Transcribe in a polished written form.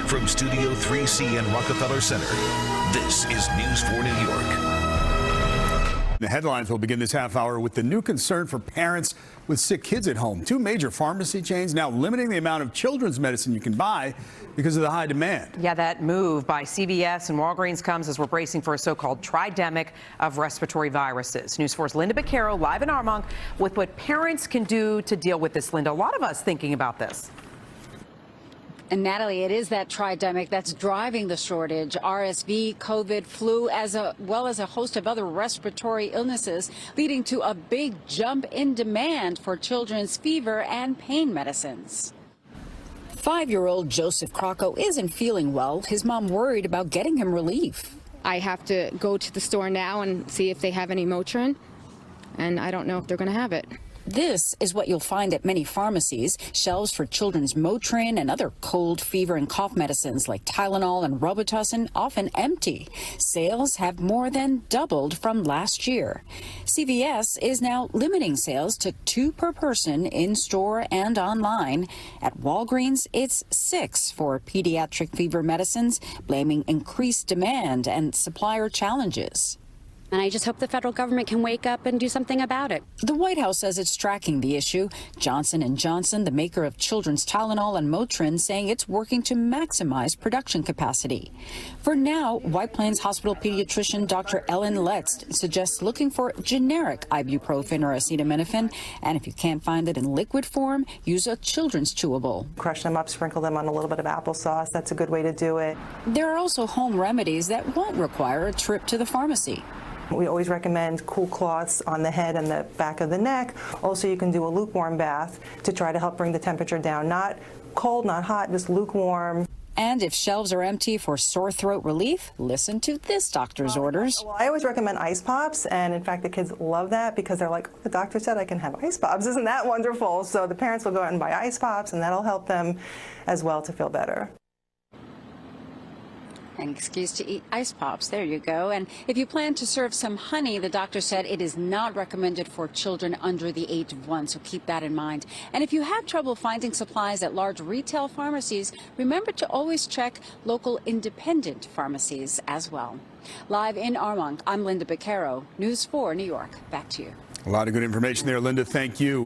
From Studio 3C in Rockefeller Center, this is News 4 New York. The headlines will begin this half hour with the new concern for parents with sick kids at home. Two major pharmacy chains now limiting the amount of children's medicine you can buy because of the high demand. Yeah, that move by CVS and Walgreens comes as we're bracing for a so-called tridemic of respiratory viruses. News 4's Linda Beccaro live in Armonk with what parents can do to deal with this. Linda, a lot of us thinking about this. And Natalie, it is that tridemic that's driving the shortage. RSV, COVID, flu, as well as a host of other respiratory illnesses, leading to a big jump in demand for children's fever and pain medicines. 5-year-old Joseph Crocco isn't feeling well. His mom worried about getting him relief. I have to go to the store now and see if they have any Motrin, and I don't know if they're going to have it. This is what you'll find at many pharmacies, shelves for children's Motrin and other cold, fever, and cough medicines like Tylenol and Robitussin often empty. Sales have more than doubled from last year. CVS is now limiting sales to 2 per person in store and online. At Walgreens, it's 6 for pediatric fever medicines, blaming increased demand and supplier challenges. And I just hope the federal government can wake up and do something about it. The White House says it's tracking the issue. Johnson & Johnson, the maker of children's Tylenol and Motrin, saying it's working to maximize production capacity. For now, White Plains Hospital pediatrician Dr. Ellen Lestz suggests looking for generic ibuprofen or acetaminophen. And if you can't find it in liquid form, use a children's chewable. Crush them up, sprinkle them on a little bit of applesauce. That's a good way to do it. There are also home remedies that won't require a trip to the pharmacy. We always recommend cool cloths on the head and the back of the neck. Also, you can do a lukewarm bath to try to help bring the temperature down. Not cold, not hot, just lukewarm. And if shelves are empty for sore throat relief, listen to this doctor's orders. Well, I always recommend ice pops, and in fact, the kids love that because they're like, oh, the doctor said I can have ice pops. Isn't that wonderful? So the parents will go out and buy ice pops, and that'll help them as well to feel better. An excuse to eat ice pops. There you go. And if you plan to serve some honey, the doctor said it is not recommended for children under the age of 1, so keep that in mind. And if you have trouble finding supplies at large retail pharmacies, remember to always check local independent pharmacies as well. Live in Armonk, I'm Linda Beccaro, News 4 New York. Back to you. A lot of good information there, Linda. Thank you.